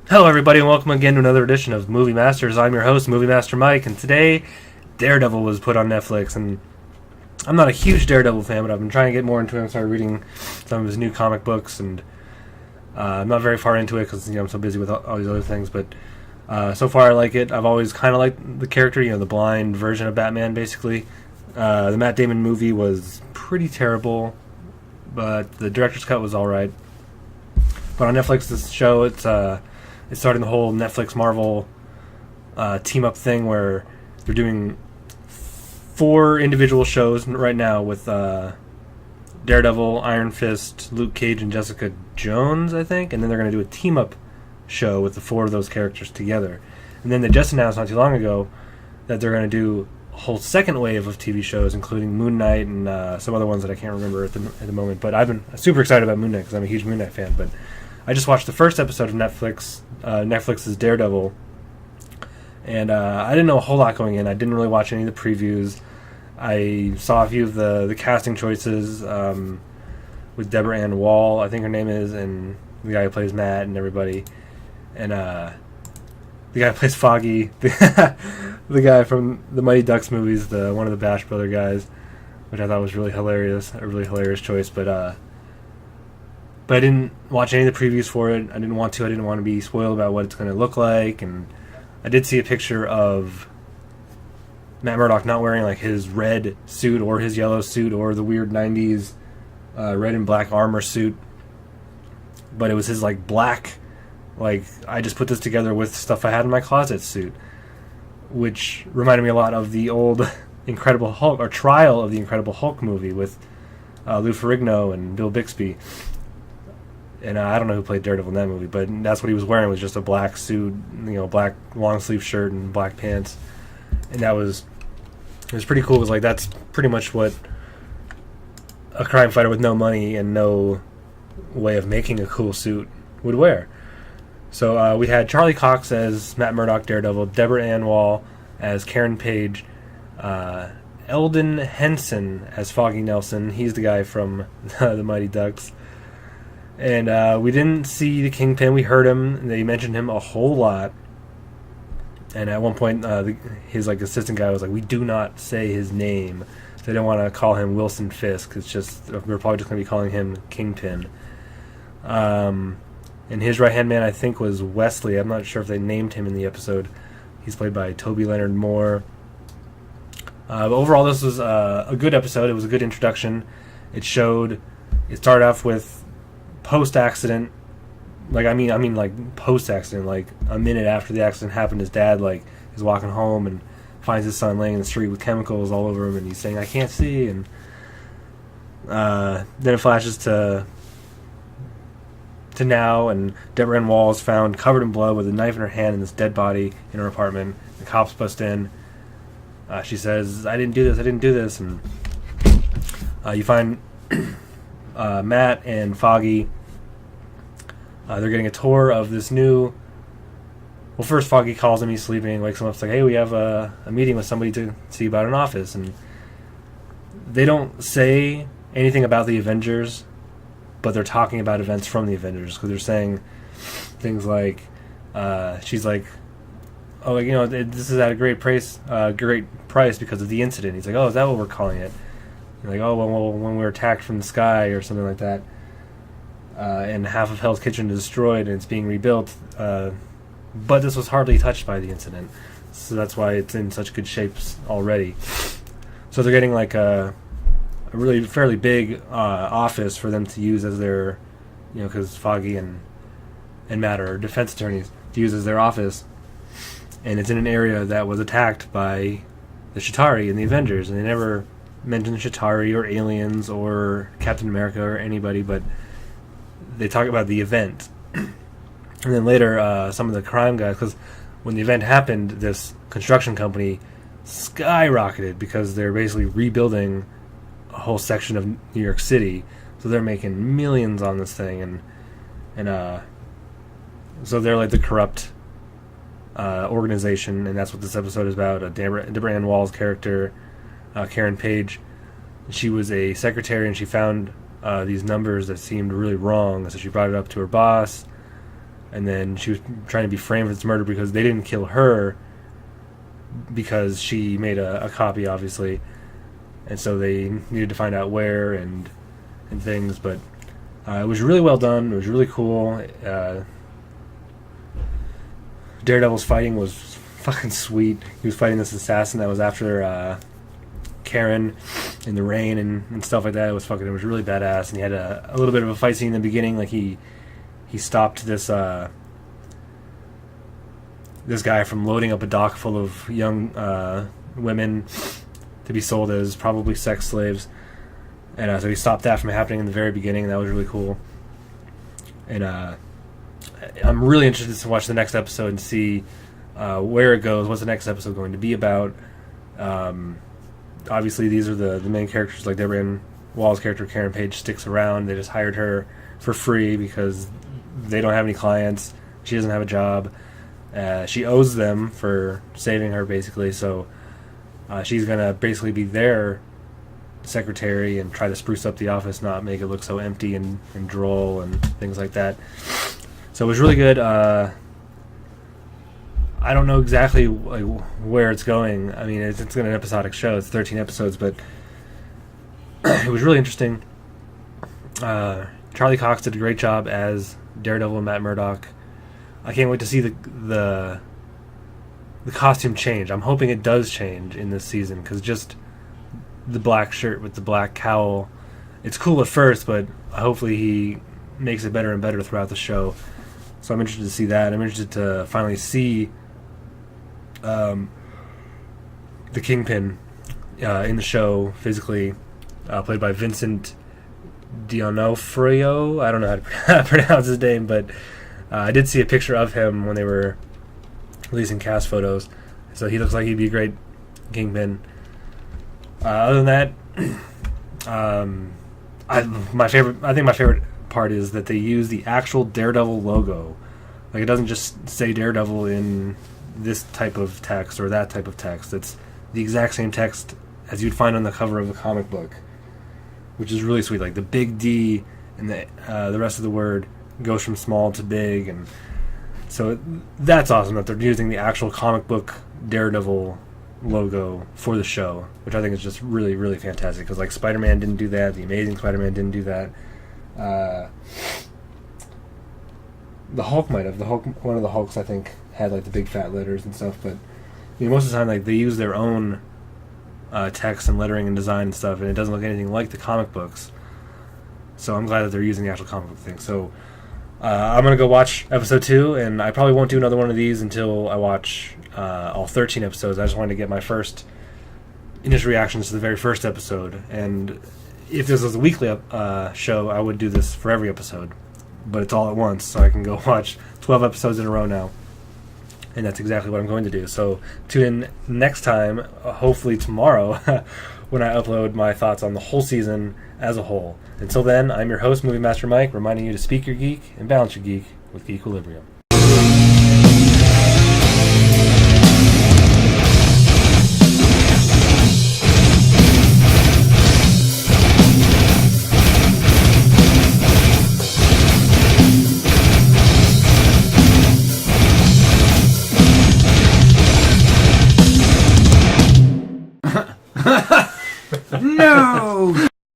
Hello, everybody, and welcome again to another edition of Movie Masters. I'm your host, Movie Master Mike, and today, Daredevil was put on Netflix, and I'm not a huge Daredevil fan, but I've been trying to get more into him. I started reading some of his new comic books, and I'm not very far into it because I'm so busy with all these other things, but so far I like it. I've always kind of liked the character, the blind version of Batman, basically. The Matt Damon movie was pretty terrible, but the director's cut was alright. But on Netflix, this show, it's starting the whole Netflix Marvel team-up thing where they're doing 4 individual shows right now with Daredevil, Iron Fist, Luke Cage, and Jessica Jones, I think. And then they're going to do a team-up show with the 4 of those characters together. And then they just announced not too long ago that they're going to do a whole second wave of TV shows, including Moon Knight and some other ones that I can't remember at the moment. But I've been super excited about Moon Knight because I'm a huge Moon Knight fan. But I just watched the first episode of Netflix's Daredevil, and I didn't know a whole lot going in. I didn't really watch any of the previews. I saw a few of the casting choices with Deborah Ann Wall, I think her name is, and the guy who plays Matt and everybody, and the guy who plays Foggy, the guy from the Mighty Ducks movies, one of the Bash Brother guys, which I thought was really hilarious, a really hilarious choice, but I didn't watch any of the previews for it. I didn't want to be spoiled about what it's going to look like. And I did see a picture of Matt Murdock not wearing like his red suit or his yellow suit or the weird 90s red and black armor suit. But it was his like black, like I just put this together with stuff I had in my closet suit. Which reminded me a lot of the old Incredible Hulk, or Trial of the Incredible Hulk movie with Lou Ferrigno and Bill Bixby. And I don't know who played Daredevil in that movie, but that's what he was wearing, was just a black suit, black long sleeve shirt and black pants. And it was pretty cool. It was like, that's pretty much what a crime fighter with no money and no way of making a cool suit would wear. So we had Charlie Cox as Matt Murdock Daredevil, Deborah Ann Wall as Karen Page, Eldon Henson as Foggy Nelson. He's the guy from the Mighty Ducks. And we didn't see the Kingpin. We heard him. They mentioned him a whole lot. And at one point, his assistant guy was like, "We do not say his name." So they don't want to call him Wilson Fisk. It's just we're probably just going to be calling him Kingpin. And his right hand man, I think, was Wesley. I'm not sure if they named him in the episode. He's played by Toby Leonard Moore. But overall, this was a good episode. It was a good introduction. It started off with post-accident, post-accident, like a minute after the accident happened, his dad is walking home and finds his son laying in the street with chemicals all over him, and he's saying, "I can't see," and then it flashes to now, and Deborah Ann Wall is found covered in blood with a knife in her hand and this dead body in her apartment. The cops bust in. She says, I didn't do this, and you find Matt and Foggy. They're getting a tour of this new... Well, first Foggy calls him, he's sleeping, wakes him up, it's like, "Hey, we have a meeting with somebody to see about an office." And they don't say anything about the Avengers, but they're talking about events from the Avengers, because they're saying things like, she's like, "Oh, this is at a great price because of the incident." He's like, "Oh, is that what we're calling it?" You're like, "Oh, well, when we were attacked from the sky," or something like that. And half of Hell's Kitchen is destroyed and it's being rebuilt. But this was hardly touched by the incident. So that's why it's in such good shapes already. So they're getting a really fairly big office for them to use as their, because Foggy and Matt are defense attorneys, to use as their office. And it's in an area that was attacked by the Chitauri and the Avengers. And they never mention Chitauri or aliens or Captain America or anybody, but they talk about the event. And then later, some of the crime guys, because when the event happened, this construction company skyrocketed because they're basically rebuilding a whole section of New York City. So they're making millions on this thing, and so they're like the corrupt organization, and that's what this episode is about. Deborah Ann Wall's character, Karen Page, she was a secretary, and she found these numbers that seemed really wrong, so she brought it up to her boss. and then she was trying to be framed for this murder because they didn't kill her because she made a copy, obviously, and so they needed to find out where and things. But it was really well done. It was really cool. Daredevil's fighting was fucking sweet. He was fighting this assassin that was after Karen in the rain and stuff like that. It was really badass. And he had a little bit of a fight scene in the beginning. Like he stopped this guy from loading up a dock full of young women to be sold as probably sex slaves. And so he stopped that from happening in the very beginning. That was really cool. And I'm really interested to watch the next episode and see where it goes. What's the next episode going to be about? Obviously, these are the main characters. Like Deborah Wall's character, Karen Page, sticks around. They just hired her for free because they don't have any clients. She doesn't have a job. She owes them for saving her, basically. So she's going to basically be their secretary and try to spruce up the office, not make it look so empty and droll and things like that. So it was really good. I don't know exactly where it's going. I mean, it's an episodic show. It's 13 episodes, but it was really interesting. Charlie Cox did a great job as Daredevil and Matt Murdock. I can't wait to see the costume change. I'm hoping it does change in this season, because just the black shirt with the black cowl, it's cool at first, but hopefully he makes it better and better throughout the show. So I'm interested to see that. I'm interested to finally see the Kingpin in the show physically, played by Vincent D'Onofrio. I don't know how to pronounce his name, but I did see a picture of him when they were releasing cast photos. So he looks like he'd be a great Kingpin. Other than that, I think my favorite part is that they use the actual Daredevil logo. Like, it doesn't just say Daredevil in this type of text or that type of text. It's the exact same text as you'd find on the cover of the comic book, which is really sweet. Like, the big D and the rest of the word goes from small to big, and so that's awesome that they're using the actual comic book Daredevil logo for the show, which I think is just really, really fantastic. Because like Spider-Man didn't do that, the Amazing Spider-Man didn't do that. The Hulk might have. One of the Hulks, I think, had like the big fat letters and stuff. But most of the time, like they use their own text and lettering and design and stuff, and it doesn't look anything like the comic books. So I'm glad that they're using the actual comic book thing. So I'm gonna go watch episode 2, and I probably won't do another one of these until I watch all 13 episodes. I just wanted to get my first initial reactions to the very first episode, and if this was a weekly show, I would do this for every episode, but it's all at once, so I can go watch 12 episodes in a row now, and that's exactly what I'm going to do. So tune in next time, hopefully tomorrow, when I upload my thoughts on the whole season as a whole. Until then, I'm your host, Movie Master Mike, reminding you to speak your geek and balance your geek with Geequilibrium. No!